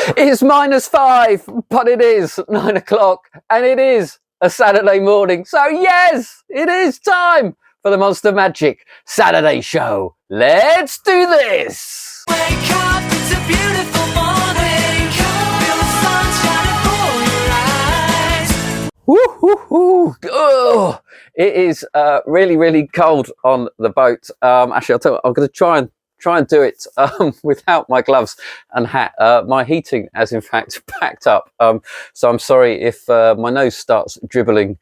It's -5, but it is 9 o'clock and it is a Saturday morning. So yes, it is time for the Monster Magic Saturday show. Let's do this. Wake up, it's a beautiful morning. Feel the sun shining for your eyes. Woo, woo, woo. Oh, it is really, really cold on the boat. Actually, I'll tell you, I'm going to try and do it without my gloves and hat. My heating has in fact packed up, so I'm sorry if my nose starts dribbling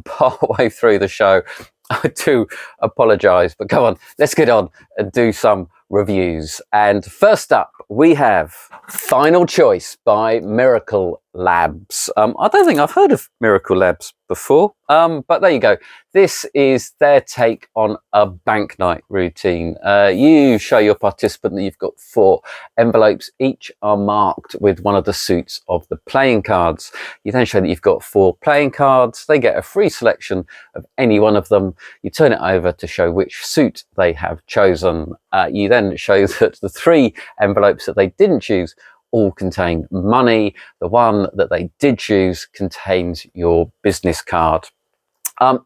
part way through the show. I do apologise, but come on, let's get on and do some reviews. And first up, we have Final Choice by Miracle Labs. I don't think I've heard of Miracle Labs before, but there you go. This is their take on a bank night routine. You show your participant that you've got 4 envelopes. Each are marked with one of the suits of the playing cards. You then show that you've got 4 playing cards. They get a free selection of any one of them. You turn it over to show which suit they have chosen. You then show that the 3 envelopes that they didn't choose all contain money. The one that they did choose contains your business card.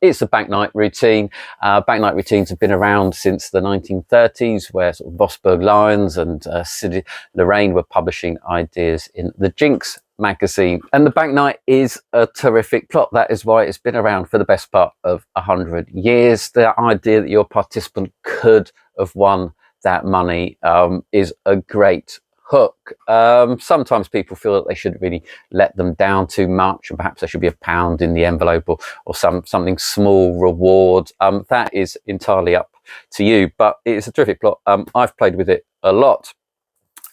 It's a bank night routine. Bank night routines have been around since the 1930s, where sort of Vosburg Lions and Sid Lorraine were publishing ideas in the Jinx magazine. And the bank night is a terrific plot. That is why it's been around for the best part of 100 years. The idea that your participant could have won that money is a great hook. Sometimes people feel that they shouldn't really let them down too much, and perhaps there should be £1 in the envelope or something small reward. That is entirely up to you, but it's a terrific plot. I've played with it a lot,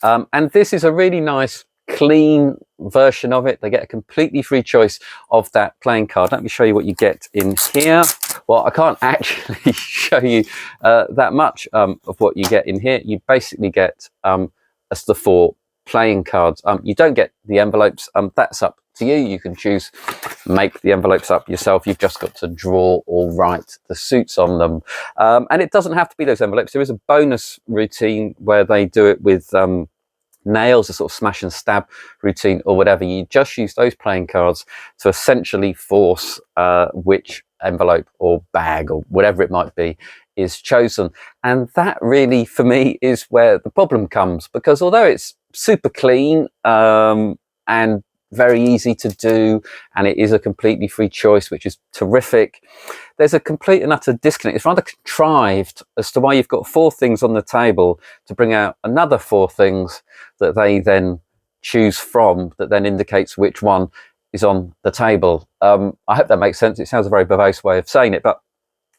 and this is a really nice clean version of it. They get a completely free choice of that playing card. Let me show you what you get in here. Well, I can't actually show you that much of what you get in here. You basically get as the 4 playing cards. You don't get the envelopes. That's up to you. You can choose, make the envelopes up yourself. You've just got to draw or write the suits on them. And it doesn't have to be those envelopes. There is a bonus routine where they do it with nails, a sort of smash and stab routine or whatever. You just use those playing cards to essentially force which envelope or bag or whatever it might be is chosen. And that really, for me, is where the problem comes, because although it's super clean and very easy to do, and it is a completely free choice, which is terrific, there's a complete and utter disconnect. It's rather contrived as to why you've got 4 things on the table to bring out another 4 things that they then choose from, that then indicates which one is on the table. I hope that makes sense. It sounds a very verbose way of saying it, but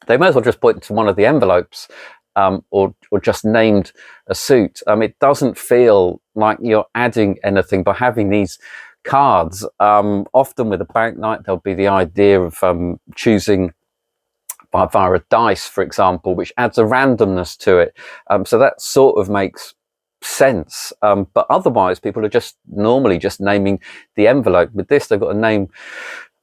they might as well just point to one of the envelopes or just named a suit. It doesn't feel like you're adding anything by having these cards. Often with a bank night, there'll be the idea of choosing via a dice, for example, which adds a randomness to it. So that sort of makes sense. But otherwise, people are just normally just naming the envelope. With this, they've got to name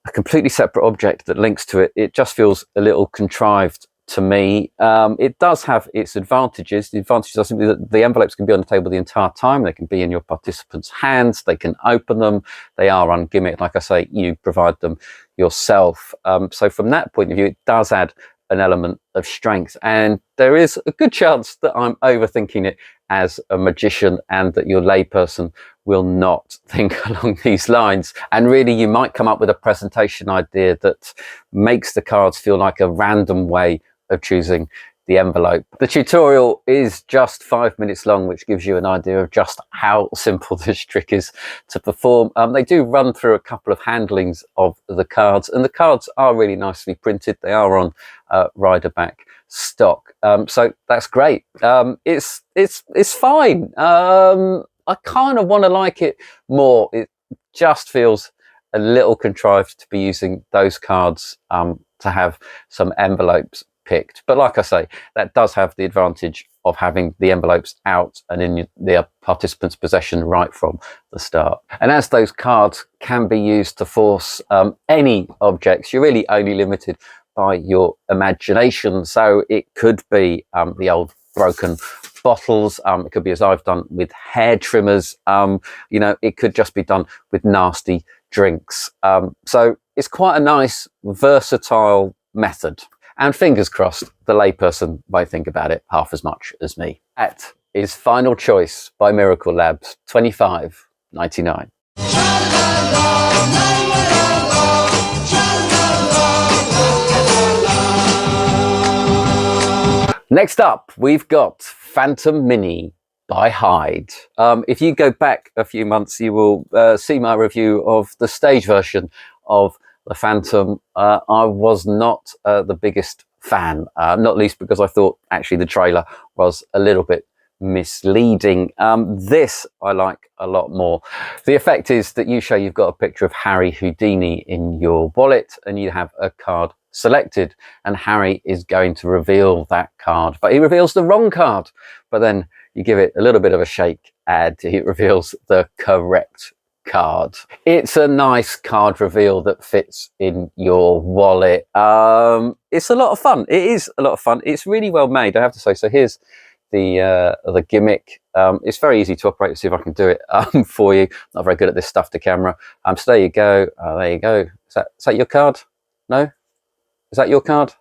a completely separate object that links to it. It just feels a little contrived to me. It does have its advantages. The advantages are simply that the envelopes can be on the table the entire time. They can be in your participants' hands. They can open them. They are ungimmicked. Like I say, you provide them yourself. So from that point of view, it does add an element of strength. And there is a good chance that I'm overthinking it as a magician and that your layperson will not think along these lines. And really, you might come up with a presentation idea that makes the cards feel like a random way of choosing the envelope. The tutorial is just 5 minutes long, which gives you an idea of just how simple this trick is to perform. They do run through a couple of handlings of the cards, and the cards are really nicely printed. They are on rider back stock, so that's great. It's fine. I kind of want to like it more. It just feels a little contrived to be using those cards to have some envelopes picked. But like I say, that does have the advantage of having the envelopes out and in the participant's possession right from the start. And as those cards can be used to force any objects, you're really only limited by your imagination. So it could be the old broken bottles. It could be, as I've done, with hair trimmers. You know, it could just be done with nasty drinks. So it's quite a nice, versatile method. And fingers crossed, the layperson might think about it half as much as me. That is Final Choice by Miracle Labs, $25.99. Next up, we've got Phantom Mini by Hyde. If you go back a few months, you will see my review of the stage version of the Phantom. I was not the biggest fan, not least because I thought actually the trailer was a little bit misleading. This I like a lot more. The effect is that you show you've got a picture of Harry Houdini in your wallet and you have a card selected, and Harry is going to reveal that card, but he reveals the wrong card. But then you give it a little bit of a shake and it reveals the correct card. It's a nice card reveal that fits in your wallet. It's a lot of fun. It is a lot of fun. It's really well made, I have to say. So here's the gimmick. It's very easy to operate. Let's see if I can do it for you. Not very good at this stuff to camera. So there you go. There you go. Is that your card? No? Is that your card?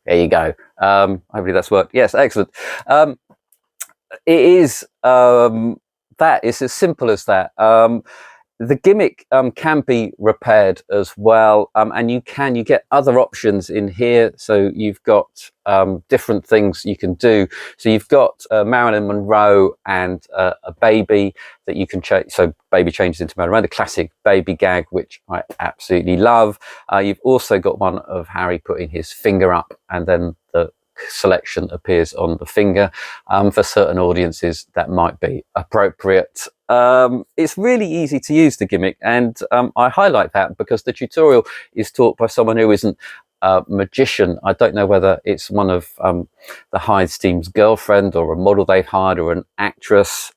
There you go. Hopefully that's worked. Yes, excellent. It is that. It's as simple as that. The gimmick can be repaired as well, and you get other options in here. So you've got different things you can do. So you've got Marilyn Monroe and a baby that you can change. So baby changes into Marilyn Monroe, the classic baby gag, which I absolutely love. You've also got one of Harry putting his finger up, and then the selection appears on the finger. For certain audiences that might be appropriate. It's really easy to use, the gimmick, and I highlight that because the tutorial is taught by someone who isn't a magician. I don't know whether it's one of the Hyde's team's girlfriend or a model they've hired or an actress.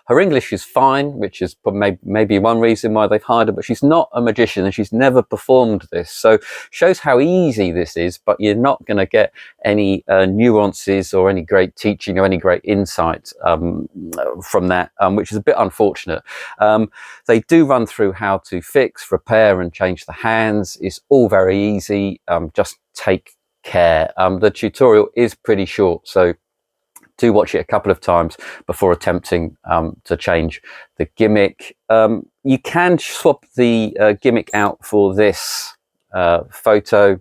Her English is fine, which is maybe one reason why they've hired her, but she's not a magician and she's never performed this. So shows how easy this is, but you're not going to get any nuances or any great teaching or any great insight from that, which is a bit unfortunate. They do run through how to fix, repair and change the hands. It's all very easy. Just take care. The tutorial is pretty short, so do watch it a couple of times before attempting to change the gimmick. You can swap the gimmick out for this photo,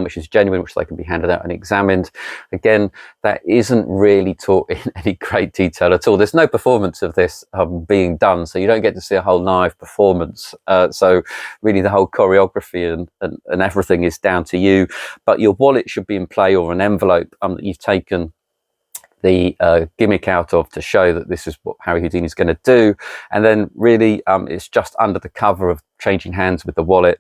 which is genuine, which they can be handed out and examined. Again, that isn't really taught in any great detail at all. There's no performance of this being done, so you don't get to see a whole live performance. So really the whole choreography and everything is down to you. But your wallet should be in play, or an envelope that you've taken the gimmick out of, to show that this is what Harry Houdini is going to do. And then really it's just under the cover of changing hands with the wallet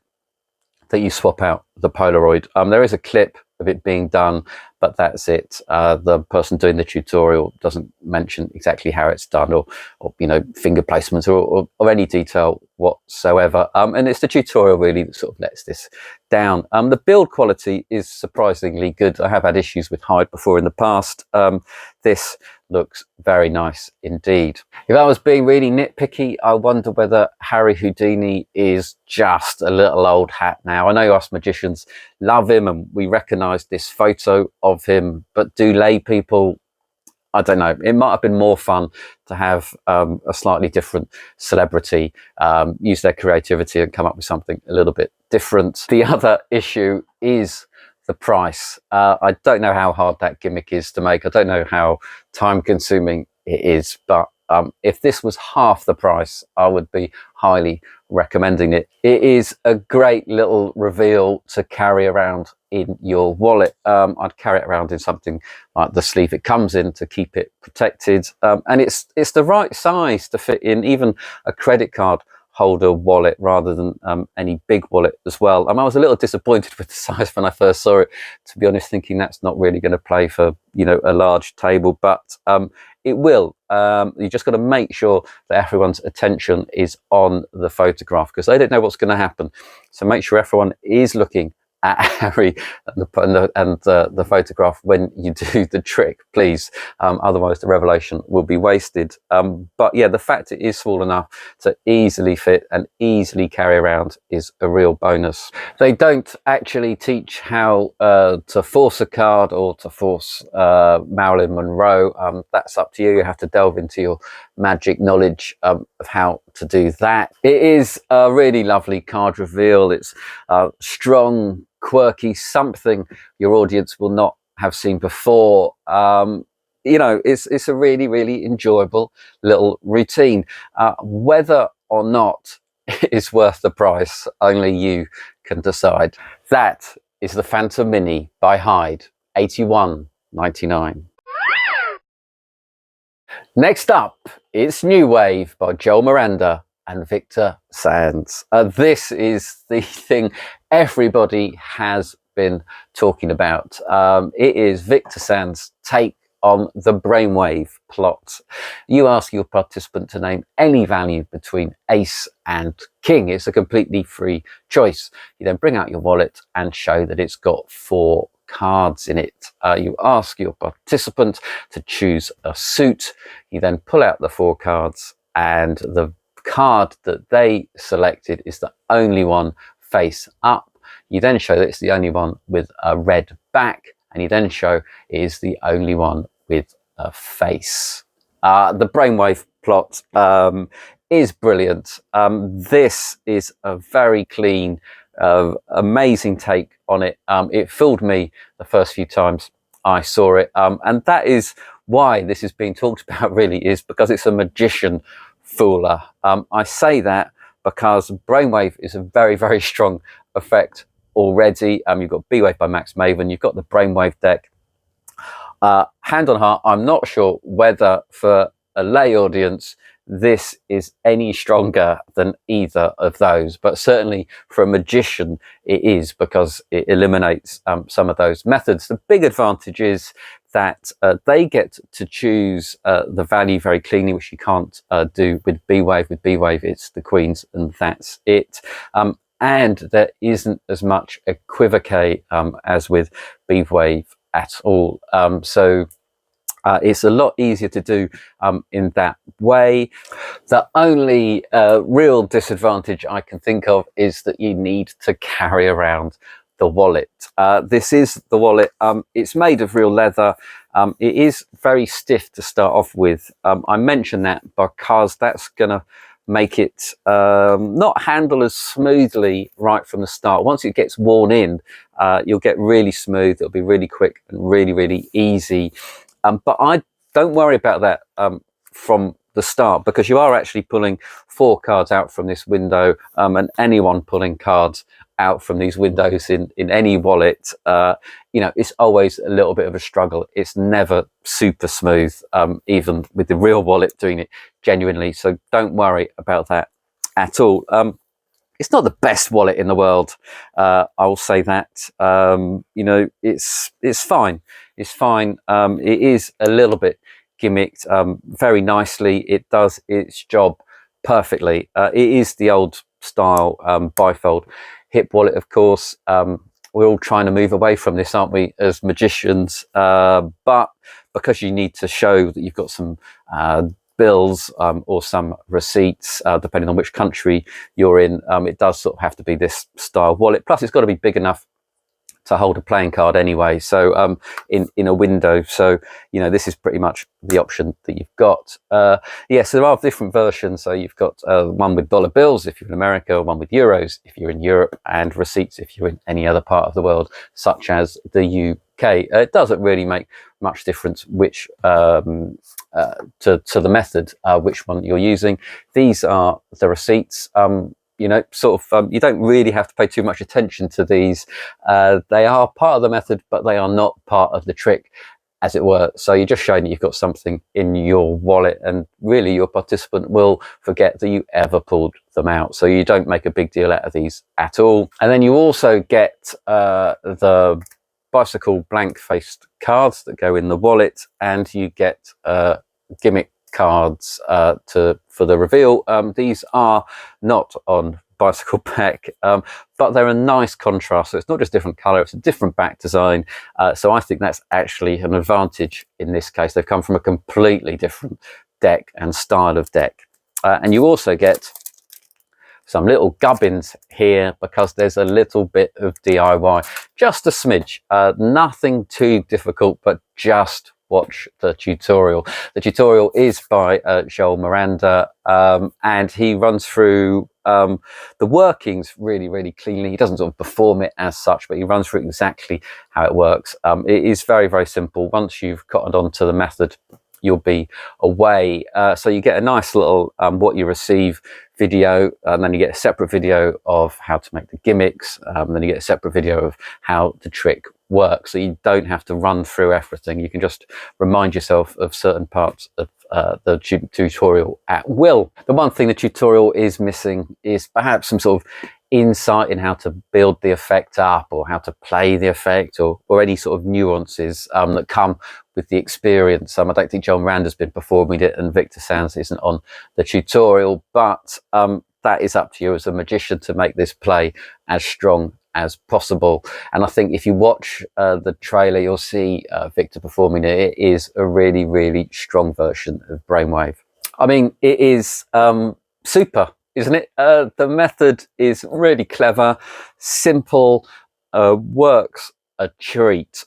that you swap out the Polaroid. There is a clip of it being done, but that's it. The person doing the tutorial doesn't mention exactly how it's done, or you know, finger placements or any detail whatsoever. And it's the tutorial really that sort of lets this down. The build quality is surprisingly good. I have had issues with Hyde before in the past. This looks very nice indeed. If I was being really nitpicky, I wonder whether Harry Houdini is just a little old hat now. I know us magicians love him and we recognise this photo of him, but do lay people, I don't know, it might have been more fun to have a slightly different celebrity use their creativity and come up with something a little bit different. The other issue is the price. I don't know how hard that gimmick is to make. I don't know how time consuming it is, but if this was half the price, I would be highly recommending it. It is a great little reveal to carry around in your wallet. I'd carry it around in something like the sleeve it comes in to keep it protected. And it's the right size to fit in even a credit card holder wallet rather than any big wallet as well. I was a little disappointed with the size when I first saw it, to be honest, thinking that's not really going to play for, you know, a large table, but it will. You just got to make sure that everyone's attention is on the photograph, because they don't know what's going to happen. So make sure everyone is looking Harry and the photograph when you do the trick, please. Otherwise the revelation will be wasted. But yeah, the fact it is small enough to easily fit and easily carry around is a real bonus. They don't actually teach how to force a card or to force Marilyn Monroe. That's up to you. You have to delve into your magic knowledge of how to do that. It is a really lovely card reveal. It's strong, quirky, something your audience will not have seen before. You know, it's a really, really enjoyable little routine. Whether or not it is worth the price, only you can decide. That is the Phantom Mini by Hyde, $81.99. Next up, it's New Wave by Joel Miranda and Victor Sanz. This is the thing everybody has been talking about. It is Victor Sanz's take on the brainwave plot. You ask your participant to name any value between ace and king. It's a completely free choice. You then bring out your wallet and show that it's got 4 cards in it. You ask your participant to choose a suit. You then pull out the 4 cards, and the card that they selected is the only one face up. You then show that it's the only one with a red back, and you then show it is the only one with a face. The brainwave plot is brilliant. This is a very clean, amazing take on it. It fooled me the first few times I saw it, and that is why this is being talked about, really, is because it's a magician fooler. I say that because brainwave is a very, very strong effect already. You've got B-Wave by Max Maven, you've got the brainwave deck. Hand on heart, I'm not sure whether for a lay audience this is any stronger than either of those, but certainly for a magician it is, because it eliminates some of those methods. The big advantage is that they get to choose the value very cleanly, which you can't do with B-Wave. With B-Wave it's the queens and that's it. And there isn't as much equivoque as with B-Wave at all. So it's a lot easier to do in that way. The only real disadvantage I can think of is that you need to carry around the wallet. This is the wallet. It's made of real leather. It is very stiff to start off with. I mention that because that's going to make it not handle as smoothly right from the start. Once it gets worn in, you'll get really smooth. It'll be really quick and really, really easy. But I don't worry about that from the start, because you are actually pulling 4 cards out from this window, and anyone pulling cards out from these windows in any wallet, you know, it's always a little bit of a struggle. It's never super smooth, even with the real wallet doing it genuinely. So don't worry about that at all. It's not the best wallet in the world. I will say that. You know, it's fine. It's fine. It is a little bit gimmicked very nicely. It does its job perfectly. It is the old style bifold hip wallet, of course. We're all trying to move away from this, aren't we, as magicians? But because you need to show that you've got some bills or some receipts, depending on which country you're in, it does sort of have to be this style wallet. Plus it's got to be big enough to hold a playing card anyway, so in a window. So you know, this is pretty much the option that you've got. Yes, there are different versions. So you've got one with dollar bills if you're in America, one with euros if you're in Europe, and receipts if you're in any other part of the world, such as the UK. It doesn't really make much difference which to the method, which one you're using. These are the receipts. You know, sort of, you don't really have to pay too much attention to these. They are part of the method, but they are not part of the trick, as it were. So you're just showing that you've got something in your wallet, and really your participant will forget that you ever pulled them out. So you don't make a big deal out of these at all. And then you also get the bicycle blank-faced cards that go in the wallet, and you get gimmick cards for the reveal. These are not on bicycle back, but they're a nice contrast. So it's not just different color, it's a different back design. So I think that's actually an advantage in this case. They've come from a completely different deck and style of deck. And you also get some little gubbins here because there's a little bit of DIY, just a smidge, nothing too difficult, but just watch the tutorial. The tutorial is by Joao Miranda, and he runs through the workings really cleanly. He doesn't sort of perform it as such, but he runs through exactly how it works. It is very simple. Once you've cottoned on to the method, you'll be away. So you get a nice little what you receive video, and then you get a separate video of how to make the gimmicks, then you get a separate video of how the trick works. So you don't have to run through everything. You can just remind yourself of certain parts of the tutorial at will. The one thing the tutorial is missing is perhaps some sort of insight in how to build the effect up, or how to play the effect, or any sort of nuances that come with the experience. I don't think Joao Miranda's been performing it, and Victor Sanz isn't on the tutorial, but that is up to you as a magician to make this play as strong as possible. And I think if you watch the trailer, you'll see Victor performing it. It is a really strong version of Brainwave. I mean, it is super, isn't it? The method is really clever, simple, works a treat.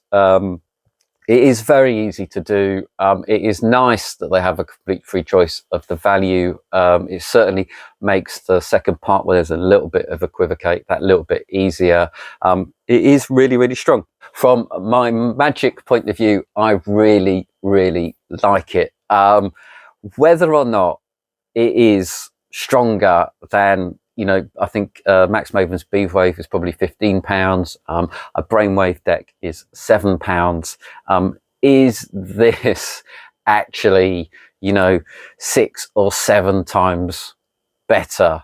It is very easy to do. It is nice that they have a complete free choice of the value. It certainly makes the second part, where there's a little bit of equivocate, that little bit easier. It is really strong. From my magic point of view, I really like it. Whether or not it is stronger than, you know, I think Max Maven's Beavwave is probably £15. A Brainwave deck is £7. Is this actually, you know, 6 or 7 times better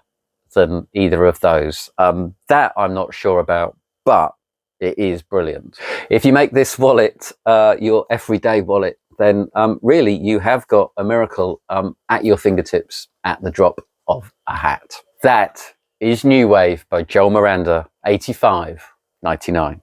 than either of those? That I'm not sure about, but it is brilliant. If you make this wallet your everyday wallet, then really you have got a miracle at your fingertips at the drop of a hat. That is New Wave by Joao Miranda, $85.99.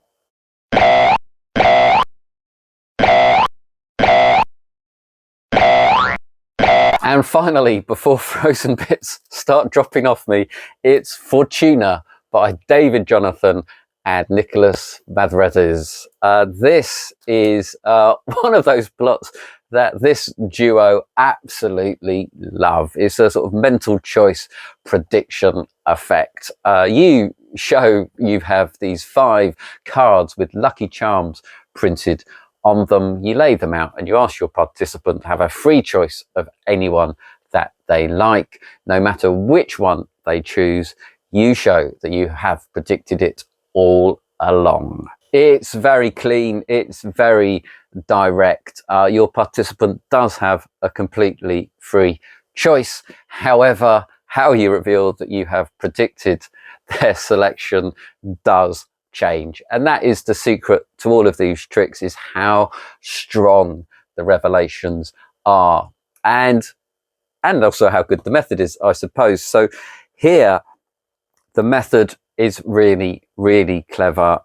And finally, before frozen bits start dropping off me, it's Fortuna by David Jonathan and Nicholas Mavresis. This is one of those plots that this duo absolutely love. It's a sort of mental choice prediction effect. You have these 5 cards with lucky charms printed on them. You lay them out and you ask your participant to have a free choice of anyone that they like. No matter which one they choose, you show that you have predicted it all along. It's very clean, it's very direct. Your participant does have a completely free choice. However, how you reveal that you have predicted their selection does change. And that is the secret to all of these tricks, is how strong the revelations are. And also how good the method is, I suppose. So here, the method is really clever.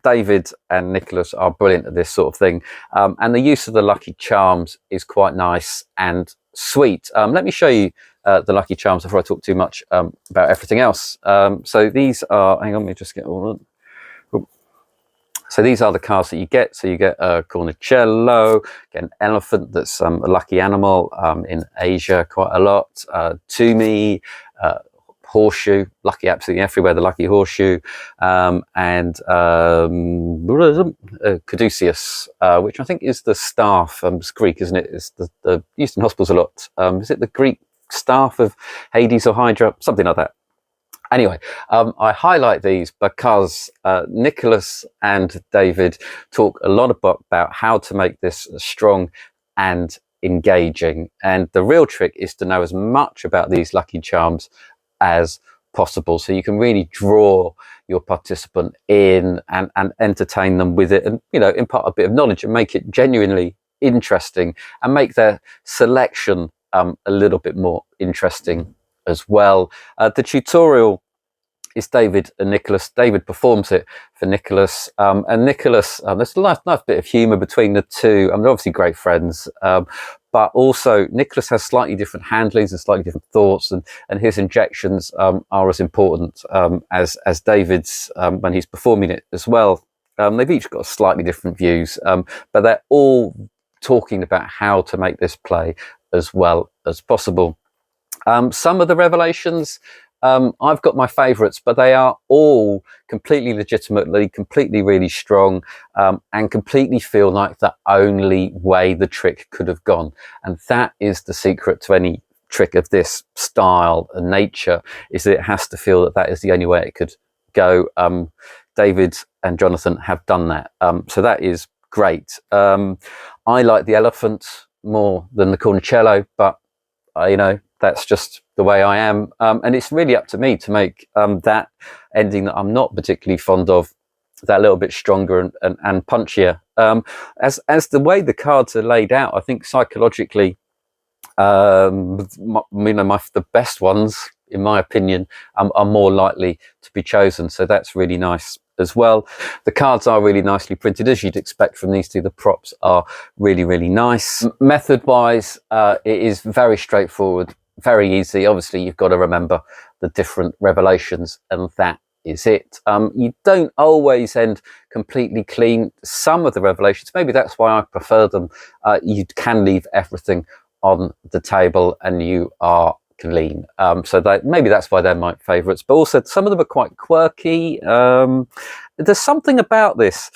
David and Nicholas are brilliant at this sort of thing, and the use of the lucky charms is quite nice and sweet. Let me show you the lucky charms before I talk too much about everything else. So these are, hang on, let me just get all of them. So these are the cards that you get. So you get a cornicello, get an elephant, that's a lucky animal in Asia quite a lot. Toomey, horseshoe, lucky absolutely everywhere, the lucky horseshoe, and caduceus, which I think is the staff. It's Greek, isn't it? It's the used in hospitals a lot. Is it the Greek staff of Hades or Hydra? Something like that. Anyway, I highlight these because Nicholas and David talk a lot about how to make this strong and engaging. And the real trick is to know as much about these lucky charms as possible, so you can really draw your participant in and entertain them with it, and, you know, impart a bit of knowledge and make it genuinely interesting, and make their selection a little bit more interesting as well. The tutorial it's David and Nicholas. David performs it for Nicholas, and Nicholas, there's a nice bit of humour between the two. I mean, they're obviously great friends, but also Nicholas has slightly different handlings and slightly different thoughts, and his injections are as important as David's when he's performing it as well. They've each got slightly different views, but they're all talking about how to make this play as well as possible. Some of the revelations, I've got my favourites, but they are all completely legitimately, completely really strong, and completely feel like the only way the trick could have gone. And that is the secret to any trick of this style and nature, is that it has to feel that that is the only way it could go. David and Jonathan have done that. So that is great. I like the elephant more than the cornicello, but you know, that's just the way I am. And it's really up to me to make that ending that I'm not particularly fond of, that little bit stronger and punchier. As the way the cards are laid out, I think psychologically, the best ones, in my opinion, are more likely to be chosen. So that's really nice as well. The cards are really nicely printed, as you'd expect from these two. The props are really, really nice. Method wise, it is very straightforward, very easy. Obviously, you've got to remember the different revelations, and that is it. You don't always end completely clean. Some of the revelations, maybe that's why I prefer them. You can leave everything on the table and you are clean. So maybe that's why they're my favourites, but also some of them are quite quirky. There's something about this,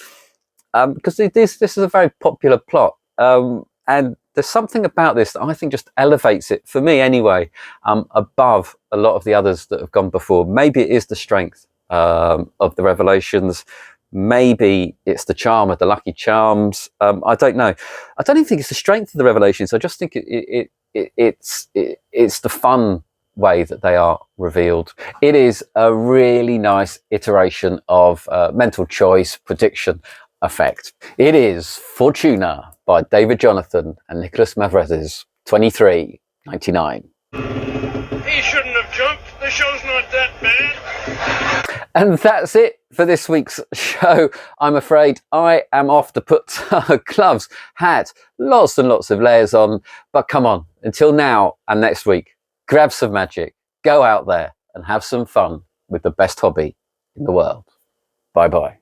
because this is a very popular plot, and there's something about this that I think just elevates it, for me anyway, above a lot of the others that have gone before. Maybe it is the strength of the revelations. Maybe it's the charm of the lucky charms. I don't know. I don't even think it's the strength of the revelations. I just think it's the fun way that they are revealed. It is a really nice iteration of mental choice prediction effect. It is Fortuna by David Jonathan and Nicholas Mavresis, 23.99. He shouldn't have jumped. The show's not that bad. And that's it for this week's show. I'm afraid I am off to put gloves, hat, lots and lots of layers on. But come on, until now and next week, grab some magic, go out there and have some fun with the best hobby in the world. Bye-bye.